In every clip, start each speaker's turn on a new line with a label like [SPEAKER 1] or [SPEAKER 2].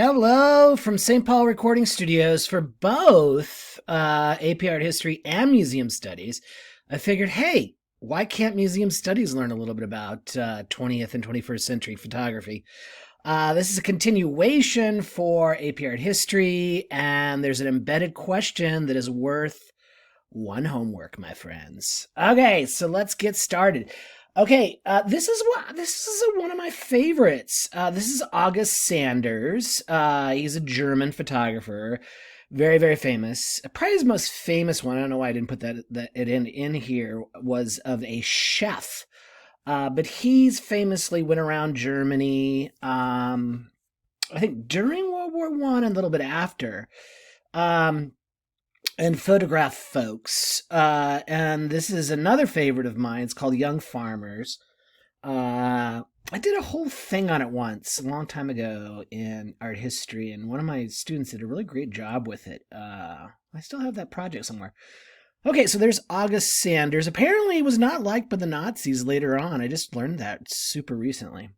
[SPEAKER 1] Hello from St. Paul Recording Studios for both AP Art History and Museum Studies. I figured, hey, why can't Museum Studies learn a little bit about 20th and 21st century photography? This is a continuation for AP Art History, and there's an embedded question that is worth one homework, my friends. Okay, so let's get started. Okay, this is one of my favorites. This is August Sanders. He's a German photographer, very very famous. Probably his most famous one. I don't know why I didn't put it in here. Was of a chef, but he's famously went around Germany. I think during World War One and a little bit after. And photograph folks. And this is another favorite of mine. It's called Young Farmers. I did a whole thing on it once, a long time ago in art history, and one of my students did a really great job with it. I still have that project somewhere. Okay, so there's August Sanders. Apparently, he was not liked by the Nazis later on. I just learned that super recently.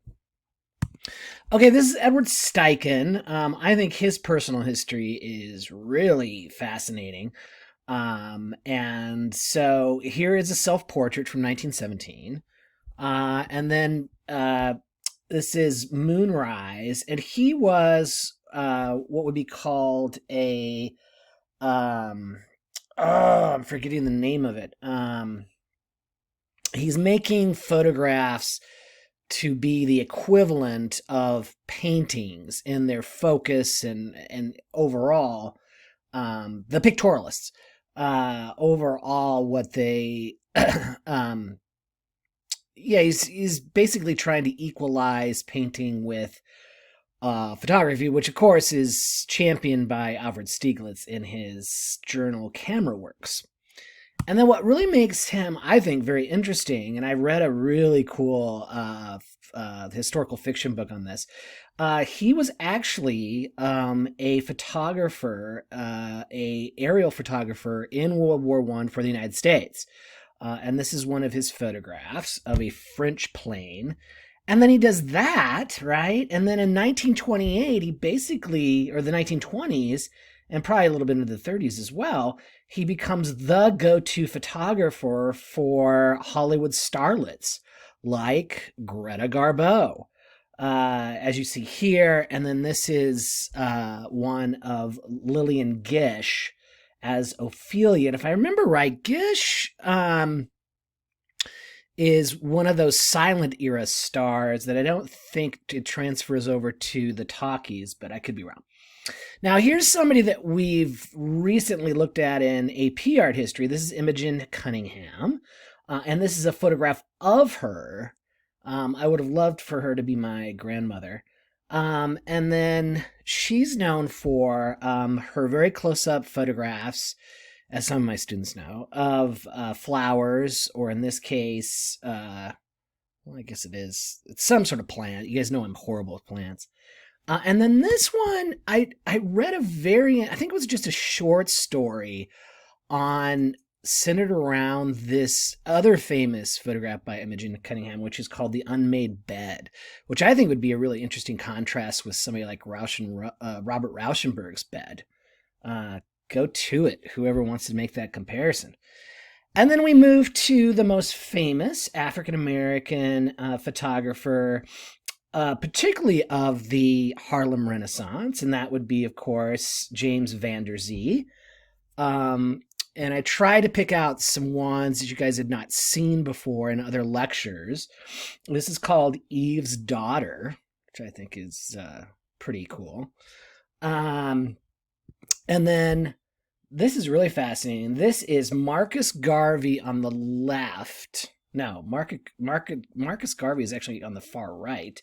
[SPEAKER 1] Okay, this is Edward Steichen. I think his personal history is really fascinating. And so here is a self portrait from 1917. And then this is Moonrise. And he was what would be called a. I'm forgetting the name of it. He's making photographs to be the equivalent of paintings in their focus and overall, the pictorialists, overall what they, he's basically trying to equalize painting with photography, which of course is championed by Alfred Stieglitz in his journal Camera Works. And then what really makes him, I think, very interesting, and I read a really cool historical fiction book on this. He was actually a photographer, a aerial photographer in World War I for the United States. And this is one of his photographs of a French plane. And then he does that, right? And then in 1928, he basically, or the 1920s, and probably a little bit into the 30s as well, he becomes the go-to photographer for Hollywood starlets like Greta Garbo, as you see here. And then this is one of Lillian Gish as Ophelia. And if I remember right, Gish is one of those silent era stars that I don't think it transfers over to the talkies, but I could be wrong. Now, here's somebody that we've recently looked at in AP Art History. This is Imogen Cunningham, and this is a photograph of her. I would have loved for her to be my grandmother. And then she's known for her very close-up photographs, as some of my students know, of flowers, or in this case, well, I guess it's some sort of plant. You guys know I'm horrible with plants. And then this one, I read a variant, I think it was just a short story centered around this other famous photograph by Imogen Cunningham, which is called The Unmade Bed, which I think would be a really interesting contrast with somebody like Robert Rauschenberg's bed. Go to it, whoever wants to make that comparison. And then we move to the most famous African-American photographer, particularly of the Harlem Renaissance, and that would be, of course, James Van Der Zee. And I try to pick out some ones that you guys had not seen before in other lectures. This is called Eve's Daughter, which I think is pretty cool. And then this is really fascinating. This is Marcus Garvey on the left. No, Marcus Garvey is actually on the far right.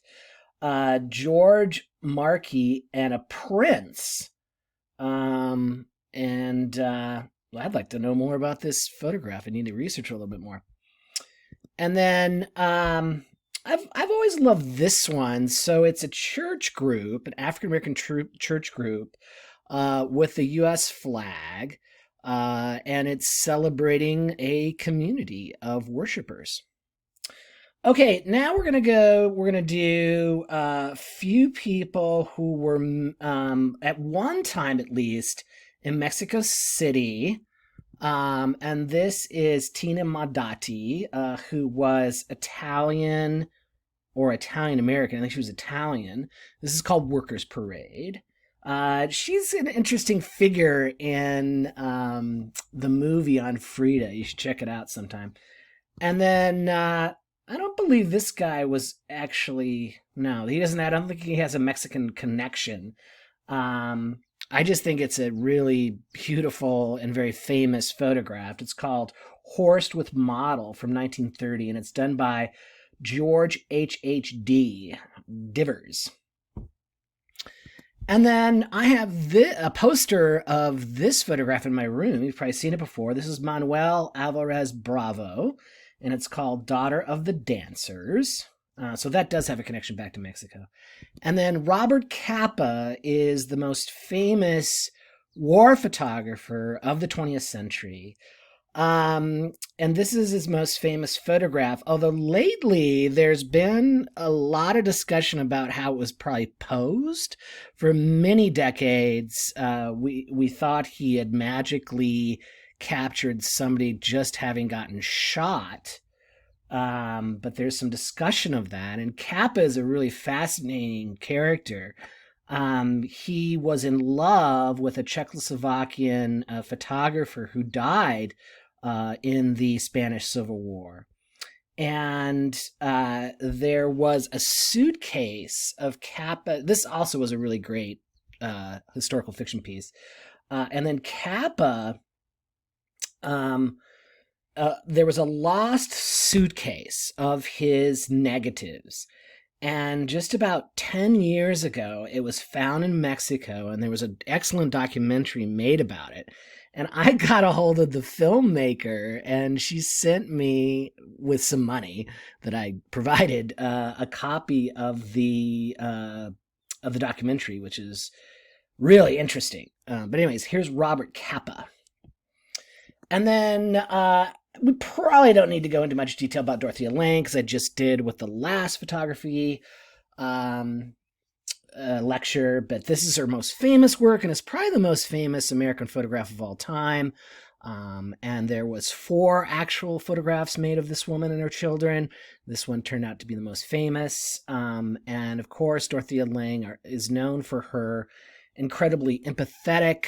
[SPEAKER 1] George Markey and a prince. I'd like to know more about this photograph. I need to research a little bit more. And then I've always loved this one. So it's a church group, an African American church group, with the U.S. flag. And it's celebrating a community of worshipers. Okay, now we're gonna do a few people who were at one time at least in Mexico City. And this is Tina Modotti, who was Italian or Italian American. I think she was Italian. This is called Workers' Parade. She's an interesting figure in the movie on Frida. You should check it out sometime. And then I don't believe this guy was actually, no, he doesn't. I don't think he has a Mexican connection. Um, I just think it's a really beautiful and very famous photograph. It's called Horst with Model from 1930, and it's done by George H.H.D. Divers. And then I have a poster of this photograph in my room. You've probably seen it before. This is Manuel Alvarez Bravo, and it's called Daughter of the Dancers. So that does have a connection back to Mexico. And then Robert Capa is the most famous war photographer of the 20th century. And this is his most famous photograph. Although lately there's been a lot of discussion about how it was probably posed. For many decades, we thought he had magically captured somebody just having gotten shot. But there's some discussion of that. And Kappa is a really fascinating character. He was in love with a Czechoslovakian photographer who died in the Spanish Civil War. And there was a suitcase of Kappa. This also was a really great historical fiction piece. And then Kappa, there was a lost suitcase of his negatives. And just about 10 years ago, it was found in Mexico, and there was an excellent documentary made about it. And I got a hold of the filmmaker, and she sent me, with some money that I provided, a copy of the documentary, which is really interesting. But anyways, here's Robert Capa. And then we probably don't need to go into much detail about Dorothea Lange, because I just did with the last photography lecture, but this is her most famous work, and it's probably the most famous American photograph of all time. And there was 4 actual photographs made of this woman and her children. This one turned out to be the most famous. And of course, Dorothea Lange is known for her incredibly empathetic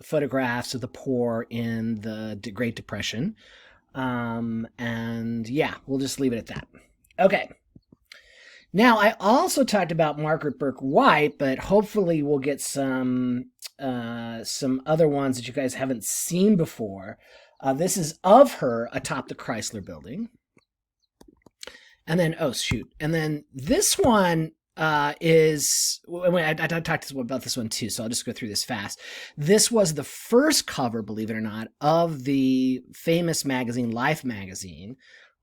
[SPEAKER 1] photographs of the poor in the Great Depression. And yeah, we'll just leave it at that. Okay. Now, I also talked about Margaret Burke White, but hopefully we'll get some other ones that you guys haven't seen before. This is of her atop the Chrysler Building. And then, and then this one is, I talked about this one too, so I'll just go through this fast. This was the first cover, believe it or not, of the famous magazine, Life magazine,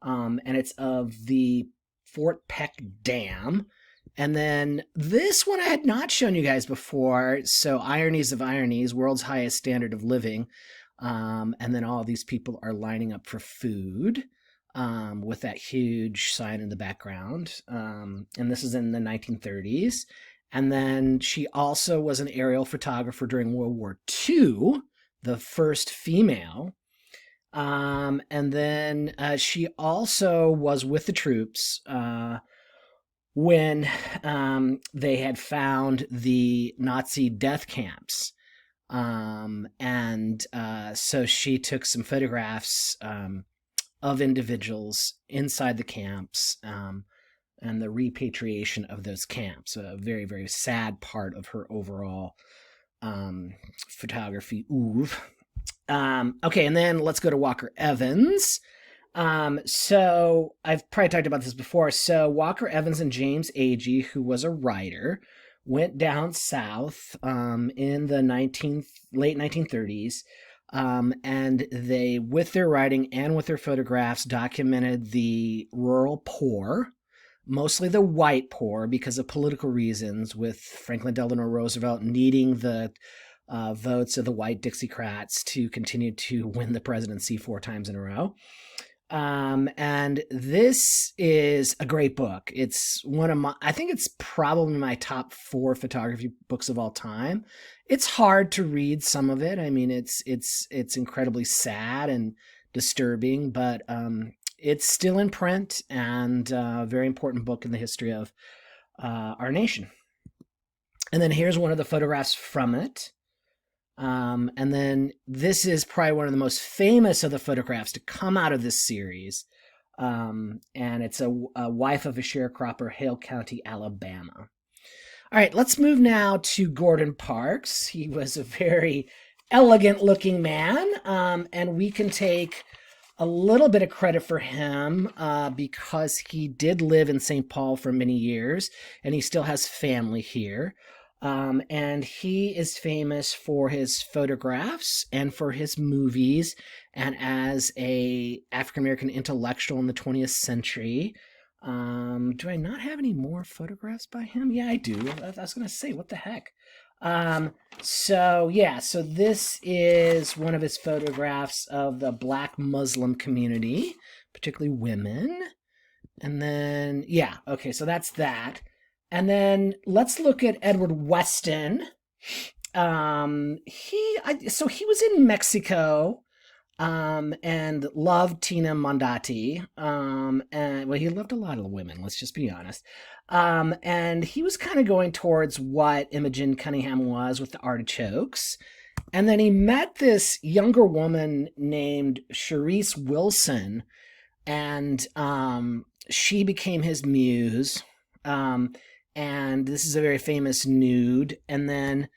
[SPEAKER 1] and it's of the Fort Peck Dam. And then this one I had not shown you guys before, so Ironies of Ironies, World's Highest Standard of Living, and then all of these people are lining up for food. With that huge sign in the background. And this is in the 1930s. And then she also was an aerial photographer during World War II, the first female. And then she also was with the troops when they had found the Nazi death camps. And so she took some photographs of individuals inside the camps and the repatriation of those camps. A very, very sad part of her overall photography oeuvre. Okay, and then let's go to Walker Evans. So I've probably talked about this before. So Walker Evans and James Agee, who was a writer, went down south in the late 1930s. And they, with their writing and with their photographs, documented the rural poor, mostly the white poor, because of political reasons, with Franklin Delano Roosevelt needing the votes of the white Dixiecrats to continue to win the presidency 4 times in a row. And this is a great book. It's one of I think it's probably my top 4 photography books of all time. It's hard to read some of it. I mean, it's incredibly sad and disturbing, but it's still in print and a very important book in the history of our nation. And then here's one of the photographs from it. And then this is probably one of the most famous of the photographs to come out of this series. And it's a wife of a sharecropper, Hale County, Alabama. All right, let's move now to Gordon Parks. He was a very elegant looking man, and we can take a little bit of credit for him because he did live in St. Paul for many years, and he still has family here. And he is famous for his photographs and for his movies, and as a African-American intellectual in the 20th century. Do I not have any more photographs by him? Yeah, I do. I was going to say, what the heck? So this is one of his photographs of the Black Muslim community, particularly women. And then, so that's that. And then let's look at Edward Weston. He was in Mexico, and loved Tina Mondati. And he loved a lot of women, let's just be honest. And he was kind of going towards what Imogen Cunningham was with the Artichokes. And then he met this younger woman named Charisse Wilson, and she became his muse. And this is a very famous nude. And then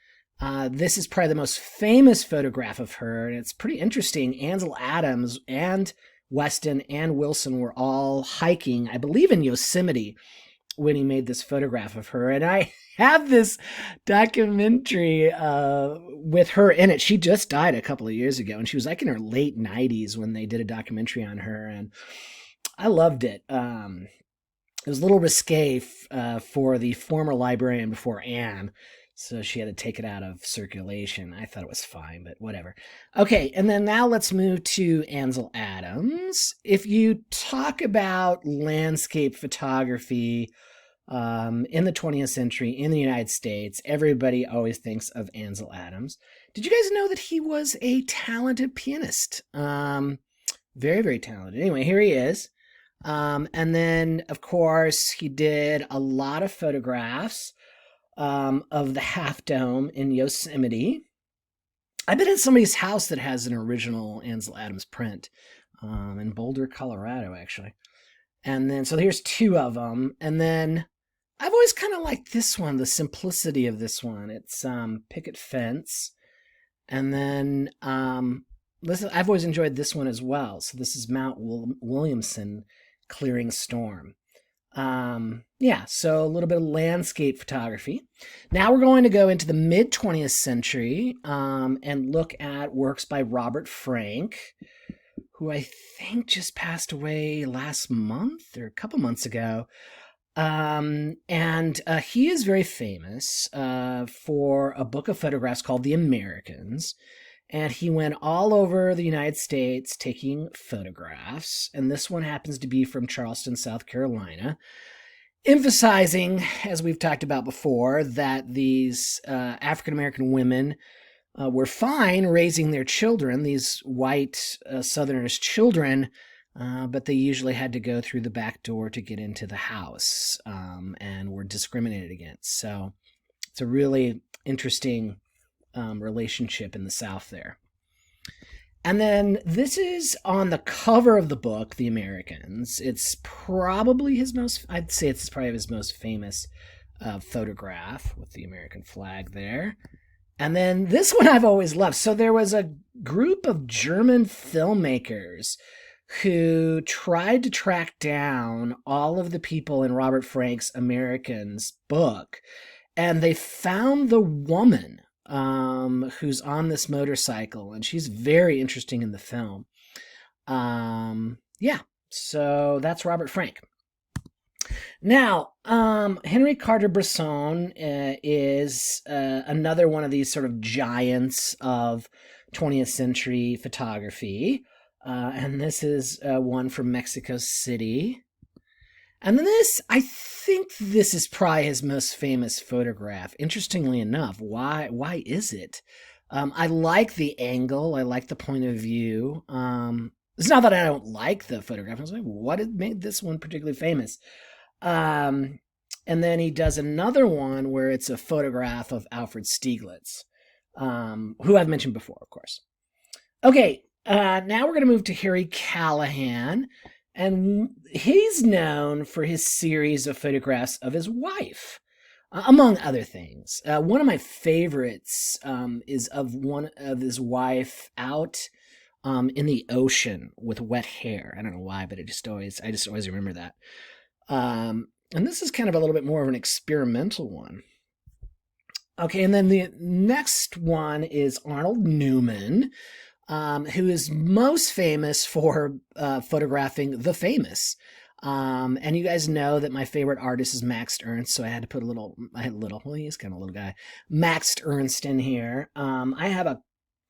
[SPEAKER 1] this is probably the most famous photograph of her, and it's pretty interesting. Ansel Adams and Weston and Wilson were all hiking, I believe in Yosemite, when he made this photograph of her. And I have this documentary with her in it. She just died a couple of years ago, and she was like in her late 90s when they did a documentary on her, and I loved it. It was a little risque for the former librarian before Anne, so she had to take it out of circulation. I thought it was fine, but whatever. Okay, and then now let's move to Ansel Adams. If you talk about landscape photography in the 20th century in the United States, everybody always thinks of Ansel Adams. Did you guys know that he was a talented pianist? Very, very talented. Anyway, here he is. And then, of course, he did a lot of photographs of the Half Dome in Yosemite. I've been in somebody's house that has an original Ansel Adams print in Boulder, Colorado, actually. And then, so here's 2 of them. And then I've always kind of liked this one, the simplicity of this one. It's Picket Fence. And then I've always enjoyed this one as well. So this is Mount Williamson Clearing Storm. So a little bit of landscape photography. Now we're going to go into the mid 20th century and look at works by Robert Frank, who I think just passed away last month or a couple months ago. And he is very famous for a book of photographs called The Americans. And he went all over the United States taking photographs. And this one happens to be from Charleston, South Carolina, emphasizing, as we've talked about before, that these African-American women were fine raising their children, these white Southerners' children, but they usually had to go through the back door to get into the house and were discriminated against. So it's a really interesting relationship in the South there. And then this is on the cover of the book, The Americans. It's probably I'd say it's probably his most famous photograph with the American flag there. And then this one I've always loved. So there was a group of German filmmakers who tried to track down all of the people in Robert Frank's Americans book, and they found the woman who's on this motorcycle, and she's very interesting in the film. So that's Robert Frank. Now, Henry Cartier-Bresson is another one of these sort of giants of 20th century photography. And this is one from Mexico City. And then this, I think this is probably his most famous photograph. Interestingly enough, why is it? I like the angle. I like the point of view. It's not that I don't like the photograph. I was like, what had made this one particularly famous? Um, and then he does another one where it's a photograph of Alfred Stieglitz, who I've mentioned before, of course. Okay, now we're going to move to Harry Callahan. And he's known for his series of photographs of his wife, among other things. One of my favorites is of one of his wife out in the ocean with wet hair. I don't know why, but I just always remember that. And this is kind of a little bit more of an experimental one. Okay, and then the next one is Arnold Newman, who is most famous for photographing the famous. And you guys know that my favorite artist is Max Ernst, so I had to put well, he's kind of a little guy, Max Ernst in here. I have a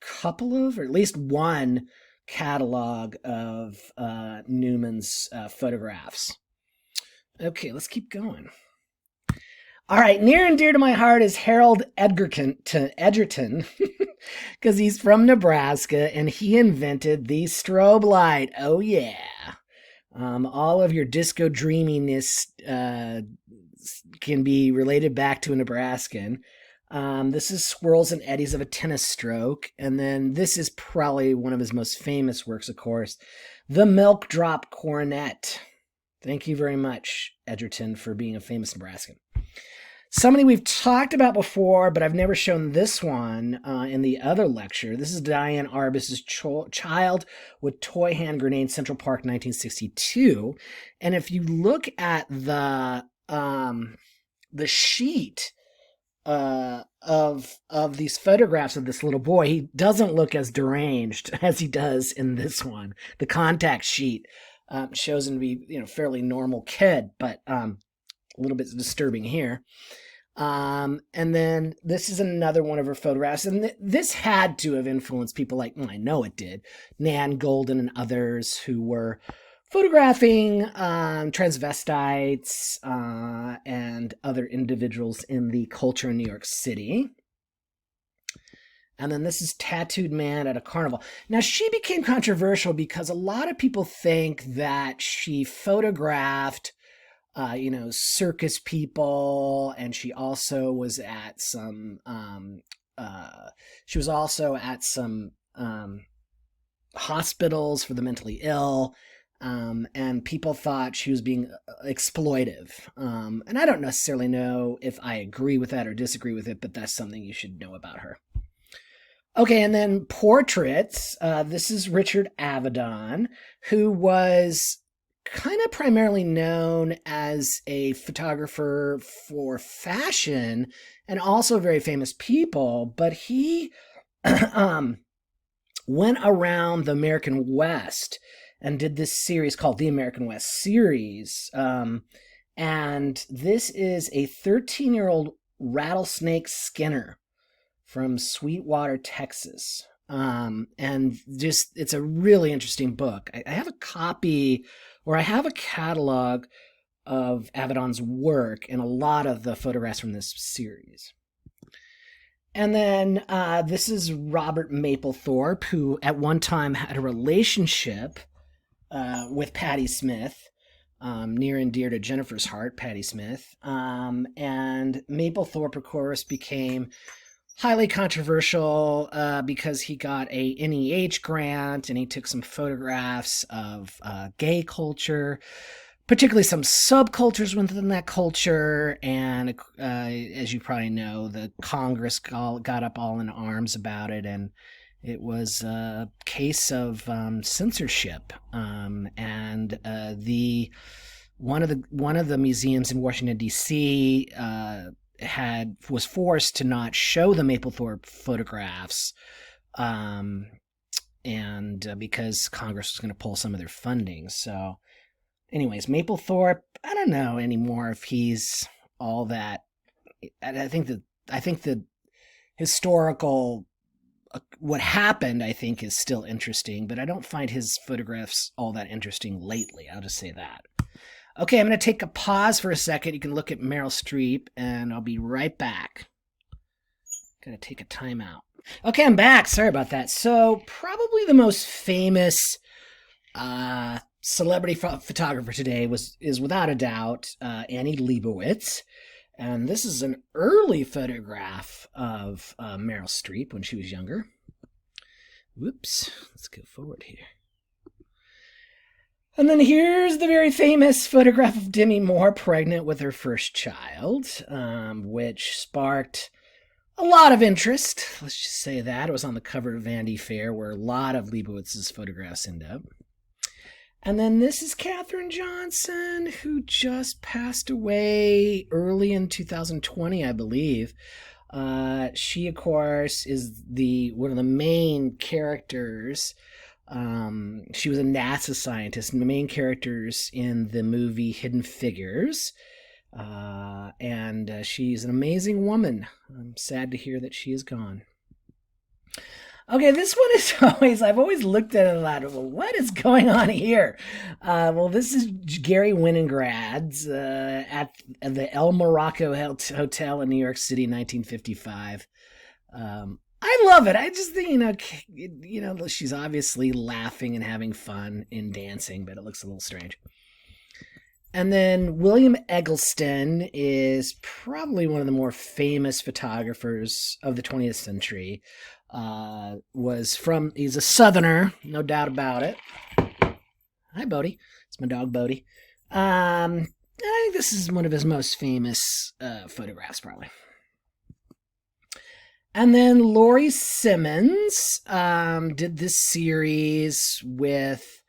[SPEAKER 1] couple of, or at least one catalog of Newman's photographs. Okay, let's keep going. All right, near and dear to my heart is Harold Edgerton, because he's from Nebraska and he invented the strobe light. Oh yeah, all of your disco dreaminess can be related back to a Nebraskan. This is Swirls and Eddies of a Tennis Stroke, and then this is probably one of his most famous works, of course, The Milk Drop Coronet. Thank you very much, Edgerton, for being a famous Nebraskan. Somebody we've talked about before, but I've never shown this one in the other lecture. This is Diane Arbus's Child with Toy Hand Grenade, Central Park, 1962. And if you look at the sheet of these photographs of this little boy, he doesn't look as deranged as he does in this one. The contact sheet shows him to be, fairly normal kid, but a little bit disturbing here. And then this is another one of her photographs, and this had to have influenced people like, I know it did, Nan Goldin and others who were photographing transvestites and other individuals in the culture in New York City. And then this is Tattooed Man at a Carnival. Now, she became controversial because a lot of people think that she photographed circus people, and she also was at some hospitals for the mentally ill, and people thought she was being exploitive. And I don't necessarily know if I agree with that or disagree with it, but that's something you should know about her. Okay, and then portraits. This is Richard Avedon, who was kind of primarily known as a photographer for fashion and also very famous people, but he went around the American West and did this series called the American West Series. And this is a 13-year-old rattlesnake Skinner from Sweetwater, Texas. And just, it's a really interesting book. I have a copy, or I have a catalog of Avedon's work and a lot of the photographs from this series. And then this is Robert Mapplethorpe, who at one time had a relationship with Patti Smith, near and dear to Jennifer's heart, Patti Smith. And Mapplethorpe, of course, became highly controversial because he got a NEH grant and he took some photographs of gay culture, particularly some subcultures within that culture. And as you probably know, the Congress got up all in arms about it, and it was a case of censorship. And one of the museums in Washington, D.C. was forced to not show the Mapplethorpe photographs, and because Congress was going to pull some of their funding. So anyways, Mapplethorpe, I don't know anymore if he's all that. I think the historical what happened, I think, is still interesting, but I don't find his photographs all that interesting lately. I'll just say that. Okay, I'm going to take a pause for a second. You can look at Meryl Streep, and I'll be right back. Gotta take a timeout. Okay, I'm back. Sorry about that. So, probably the most famous celebrity photographer today is without a doubt Annie Leibovitz. And this is an early photograph of Meryl Streep when she was younger. Whoops. Let's go forward here. And then here's the very famous photograph of Demi Moore pregnant with her first child, which sparked a lot of interest. Let's just say that. It was on the cover of Vanity Fair, where a lot of Leibovitz's photographs end up. And then this is Katherine Johnson, who just passed away early in 2020, I believe. She, of course, is one of the main characters. She was a NASA scientist, and the main characters in the movie Hidden Figures. And she's an amazing woman. I'm sad to hear that she is gone. Okay, this one is I've always looked at it a lot. Well, what is going on here? Well, this is Gary Winograd's at the El Morocco Hotel in New York City in 1955. I love it. I just think, she's obviously laughing and having fun in dancing, but it looks a little strange. And then William Eggleston is probably one of the more famous photographers of the 20th century. He's a Southerner, no doubt about it. Hi, Bodie. It's my dog, Bodie. I think this is one of his most famous photographs, probably. And then Laurie Simmons did this series with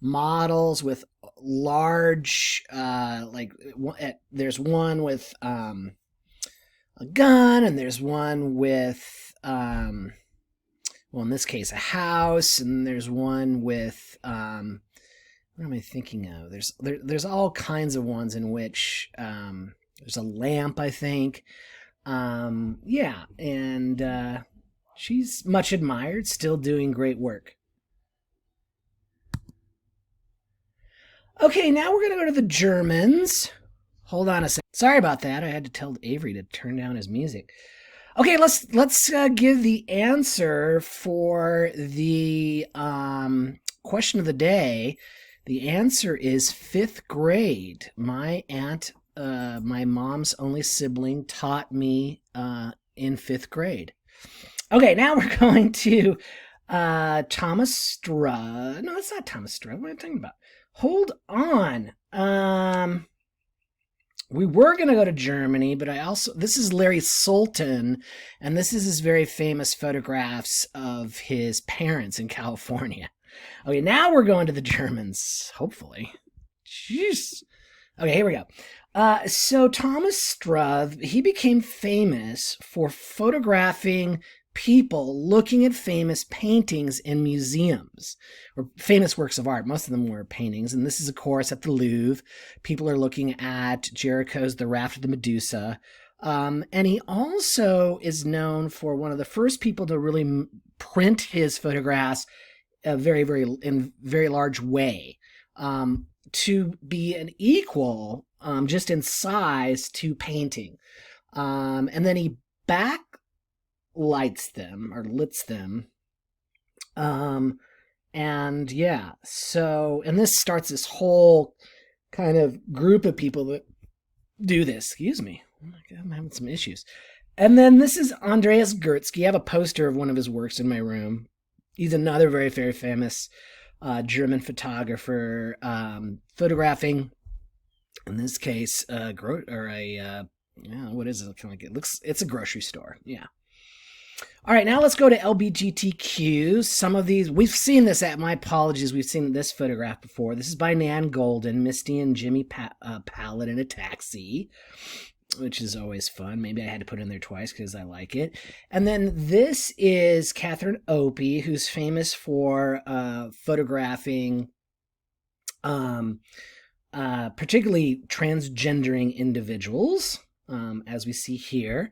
[SPEAKER 1] models with large, there's one with a gun, and there's one with, in this case, a house, and there's one with, what am I thinking of? There's all kinds of ones in which there's a lamp, I think. She's much admired, still doing great work. Okay, now we're going to go to the Germans. Hold on a second. Sorry about that. I had to tell Avery to turn down his music. Okay, let's give the answer for the question of the day. The answer is 5th grade. My aunt, my mom's only sibling, taught me in 5th grade. Okay, now we're going to Thomas Stroh. No, it's not Thomas Stroh. What am I talking about? Hold on. We were going to go to Germany, but this is Larry Sultan, and this is his very famous photographs of his parents in California. Okay, now we're going to the Germans, hopefully. Jeez. Okay, here we go. So Thomas Stroh, he became famous for photographing people looking at famous paintings in museums, or famous works of art. Most of them were paintings, and this is, of course, at the Louvre. People are looking at Jericho's The Raft of the Medusa. And he also is known for one of the first people to really print his photographs in very large way, to be an equal, just in size, to painting. And then he lits them. And this starts this whole kind of group of people that do this. Excuse me. Oh my God, I'm having some issues. And then this is Andreas Gursky. I have a poster of one of his works in my room. He's another very, very famous German photographer, photographing, in this case, what is it? It's a grocery store. Yeah. All right, now let's go to LBGTQ. Some of these, we've seen this my apologies, we've seen this photograph before. This is by Nan Golden, Misty and Jimmy Pallett in a taxi, which is always fun. Maybe I had to put it in there twice because I like it. And then this is Catherine Opie, who's famous for photographing particularly transgendering individuals, as we see here.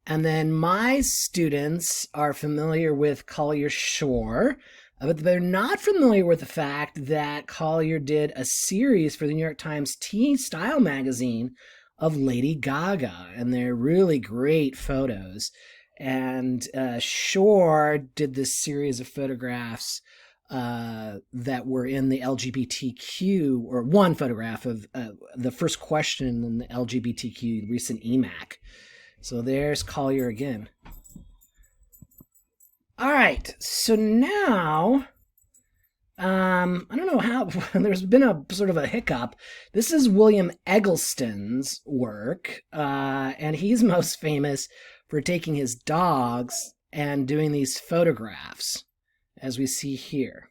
[SPEAKER 1] And then my students are familiar with Collier Shore, but they're not familiar with the fact that Collier did a series for the New York Times teen style magazine of Lady Gaga, and they're really great photos. And Shore did this series of photographs that were in the LGBTQ, or one photograph of the first question in the LGBTQ recent EMAC. So there's Collier again. All right, so now, I don't know how, there's been a sort of a hiccup. This is William Eggleston's work, and he's most famous for taking his dogs and doing these photographs, as we see here.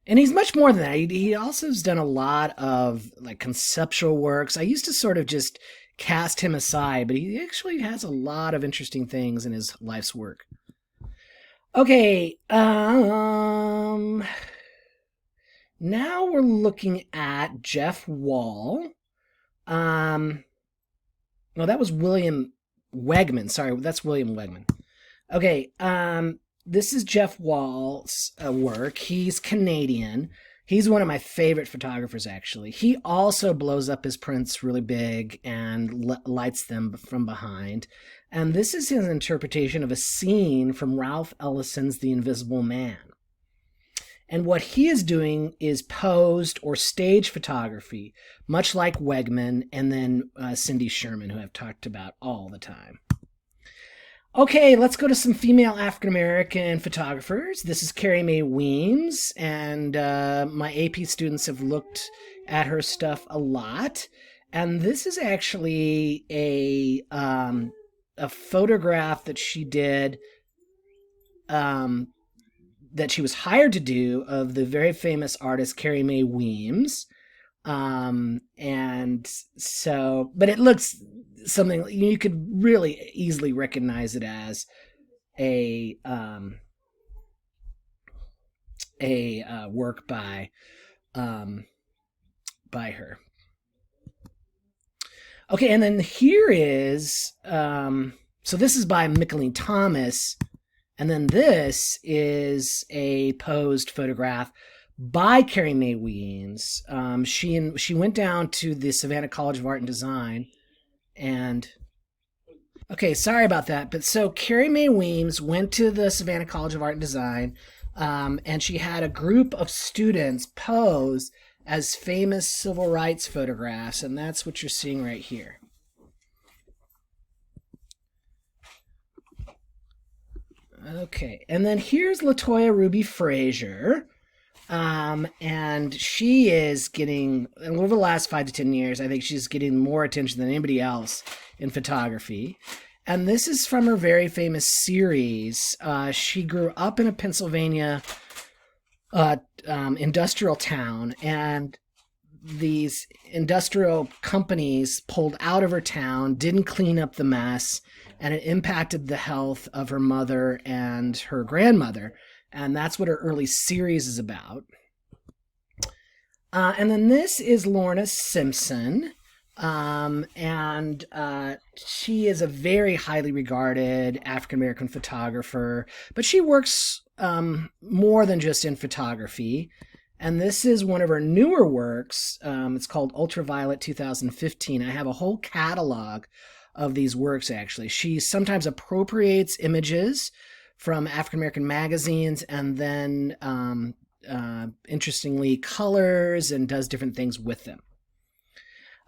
[SPEAKER 1] And he's much more than that. He also has done a lot of like conceptual works. I used to sort of just cast him aside, but he actually has a lot of interesting things in his life's work. Okay, now we're looking at Jeff Wall. No, that was William Wegman. Sorry, that's William Wegman. Okay, this is Jeff Wall's work. He's Canadian. He's one of my favorite photographers, actually. He also blows up his prints really big and lights them from behind. And this is his interpretation of a scene from Ralph Ellison's The Invisible Man. And what he is doing is posed or stage photography, much like Wegman and then Cindy Sherman, who I've talked about all the time. Okay, let's go to some female African-American photographers. This is Carrie Mae Weems, and my AP students have looked at her stuff a lot. And this is actually a photograph that she did, that she was hired to do, of the very famous artist Carrie Mae Weems. And so, but it looks something you could really easily recognize it as a work by her. Okay, and then here is so this is by Mickalene Thomas, and then this is a posed photograph by Carrie Mae Weems. She went down to the Savannah College of Art and Design, and okay, sorry about that. But so Carrie Mae Weems went to the Savannah College of Art and Design, and she had a group of students pose as famous civil rights photographs, and that's what you're seeing right here. Okay, and then here's Latoya Ruby Frazier. And she is getting, over the last 5 to 10 years, I think she's getting more attention than anybody else in photography. And this is from her very famous series. She grew up in a Pennsylvania industrial town, and these industrial companies pulled out of her town, didn't clean up the mess, and it impacted the health of her mother and her grandmother. And that's what her early series is about. And then this is Lorna Simpson. And she is a very highly regarded African-American photographer, but she works more than just in photography. And this is one of her newer works. It's called Ultraviolet 2015. I have a whole catalog of these works, actually. She sometimes appropriates images from African-American magazines, and then, interestingly, colors and does different things with them.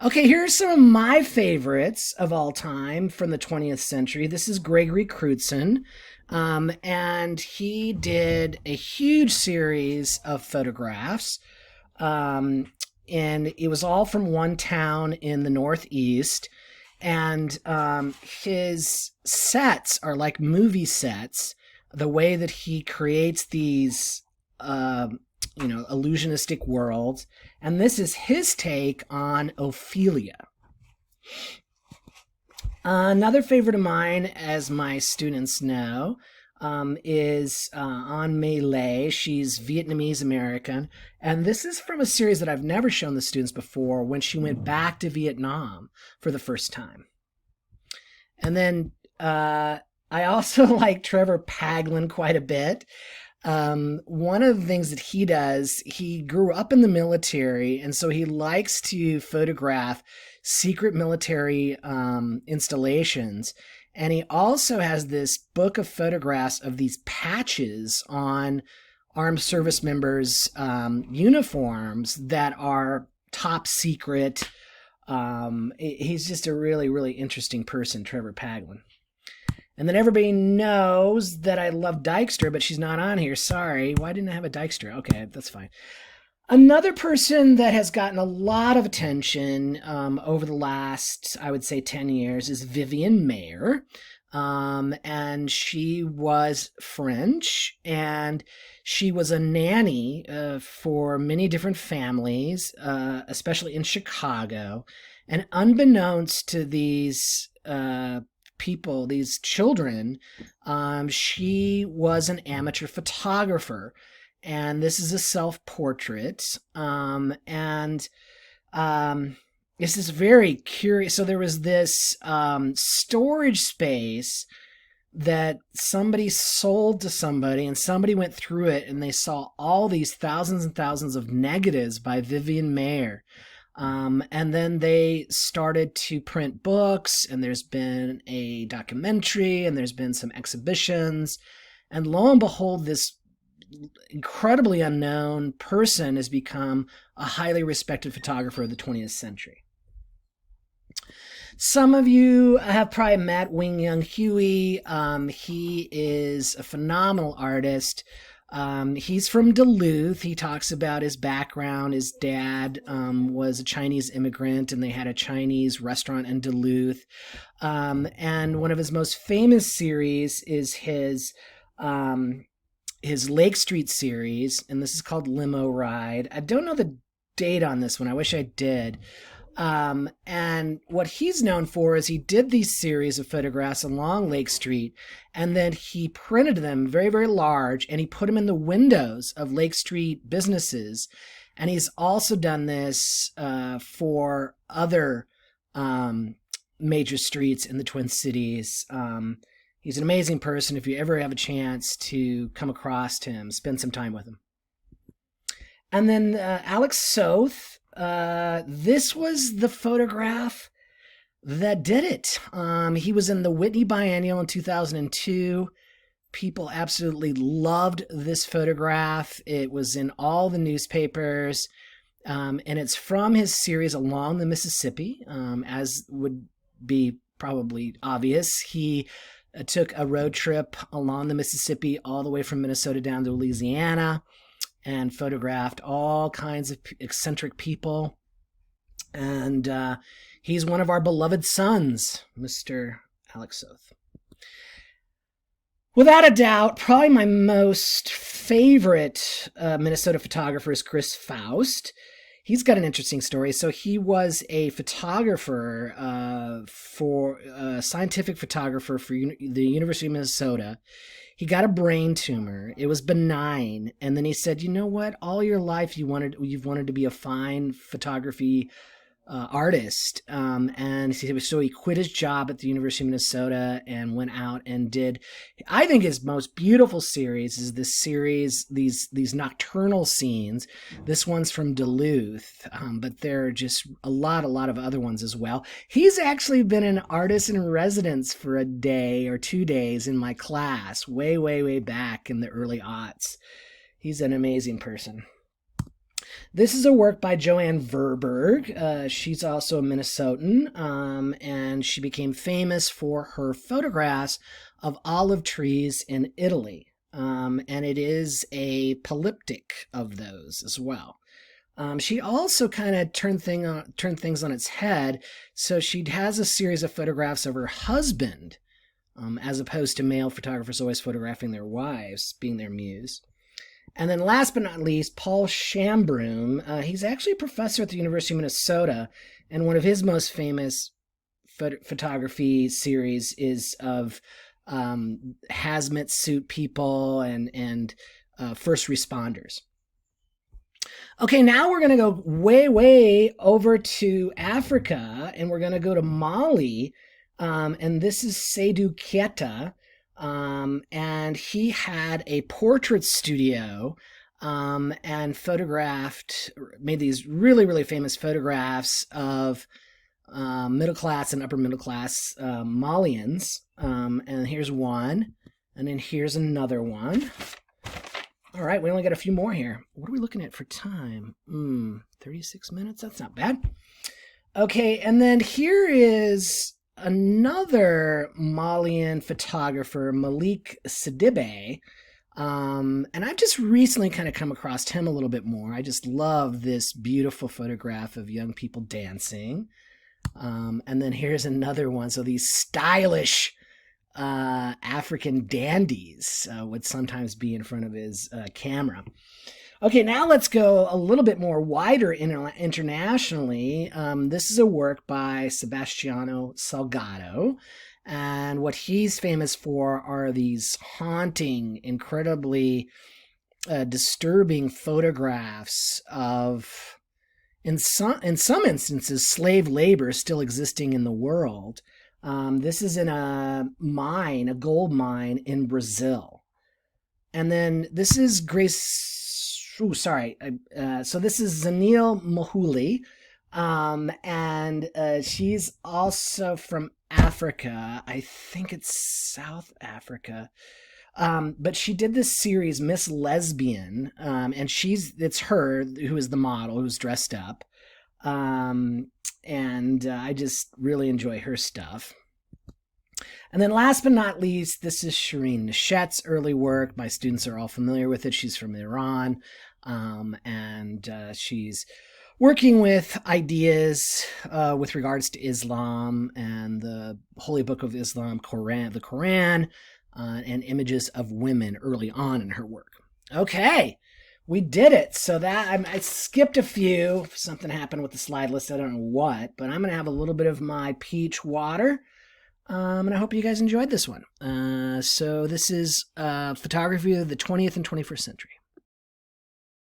[SPEAKER 1] Okay, here are some of my favorites of all time from the 20th century. This is Gregory Crutzen, and he did a huge series of photographs, and it was all from one town in the Northeast. And his sets are like movie sets. The way that he creates these, illusionistic worlds. And this is his take on Ophelia. Another favorite of mine, as my students know, is An My Le. She's Vietnamese American. And this is from a series that I've never shown the students before, when she went back to Vietnam for the first time. And then I also like Trevor Paglen quite a bit. One of the things that he does, he grew up in the military, and so he likes to photograph secret military installations. And he also has this book of photographs of these patches on armed service members' uniforms that are top secret. He's just a really, really interesting person, Trevor Paglen. And then everybody knows that I love Dykstra, but she's not on here. Sorry. Why didn't I have a Dykstra? Okay, that's fine. Another person that has gotten a lot of attention over the last, I would say, 10 years is Vivian Maier. And she was French, and she was a nanny for many different families, especially in Chicago. And unbeknownst to these people, these children, she was an amateur photographer. And this is a self-portrait. And this is very curious. So there was this storage space that somebody sold to somebody, and somebody went through it, and they saw all these thousands and thousands of negatives by Vivian Maier. And then they started to print books, and there's been a documentary, and there's been some exhibitions. And lo and behold, this incredibly unknown person has become a highly respected photographer of the 20th century. Some of you have probably met Wing Young Huey. He is a phenomenal artist. He's from Duluth. He talks about his background. His dad was a Chinese immigrant, and they had a Chinese restaurant in Duluth. And one of his most famous series is his Lake Street series, and this is called Limo Ride. I don't know the date on this one. I wish I did. And what he's known for is he did these series of photographs along Lake Street, and then he printed them very, very large, and he put them in the windows of Lake Street businesses. And he's also done this for other major streets in the Twin Cities. He's an amazing person. If you ever have a chance to come across him, spend some time with him. And then Alex Soth. This was the photograph that did it. He was in the Whitney Biennial in 2002. People absolutely loved this photograph. It was in all the newspapers. And it's from his series Along the Mississippi, as would be probably obvious. He took a road trip along the Mississippi all the way from Minnesota down to Louisiana and photographed all kinds of eccentric people. And he's one of our beloved sons, Mr. Alex Soth. Without a doubt, probably my most favorite Minnesota photographer is Chris Faust. He's got an interesting story. So he was a photographer scientific photographer for the University of Minnesota. He got a brain tumor. It was benign. And then he said, you know what? All your life you've wanted to be a fine photography artist. And so he quit his job at the University of Minnesota and went out and did, I think his most beautiful series is this series, these nocturnal scenes. This one's from Duluth, but there are just a lot of other ones as well. He's actually been an artist in residence for a day or 2 days in my class way, way, way back in the early aughts. He's an amazing person. This is a work by Joanne Verberg. She's also a Minnesotan, and she became famous for her photographs of olive trees in Italy. And it is a polyptych of those as well. She also kind of turned things on its head. So she has a series of photographs of her husband, as opposed to male photographers always photographing their wives, being their muse. And then last but not least, Paul Shambroom. He's actually a professor at the University of Minnesota, and one of his most famous photography series is of hazmat suit people and first responders. Okay, now we're going to go way, way over to Africa, and we're going to go to Mali. And this is Seydou Keita. And he had a portrait studio and made these really, really famous photographs of middle class and upper middle class Malians. And here's one, and then here's another one. All right, we only got a few more here. What are we looking at for time? 36 minutes? That's not bad. Okay, and then here is another Malian photographer, Malik Sidibe. And I've just recently kind of come across him a little bit more. I just love this beautiful photograph of young people dancing. And then here's another one. So these stylish African dandies would sometimes be in front of his camera. Okay, now let's go a little bit more wider internationally. This is a work by Sebastiano Salgado, and what he's famous for are these haunting, incredibly disturbing photographs of, in some instances, slave labor still existing in the world. This is in a gold mine in Brazil. And then this is so this is Zanil Mohuli, and she's also from Africa. I think it's South Africa. But she did this series, Miss Lesbian, and it's her who is the model who's dressed up. And I just really enjoy her stuff. And then last but not least, this is Shirin Neshat's early work. My students are all familiar with it. She's from Iran, and she's working with ideas with regards to Islam and the Holy Book of Islam, the Quran, and images of women early on in her work. Okay, we did it. So that I skipped a few. Something happened with the slide list. I don't know what, but I'm going to have a little bit of my peach water. And I hope you guys enjoyed this one. So this is photography of the 20th and 21st century.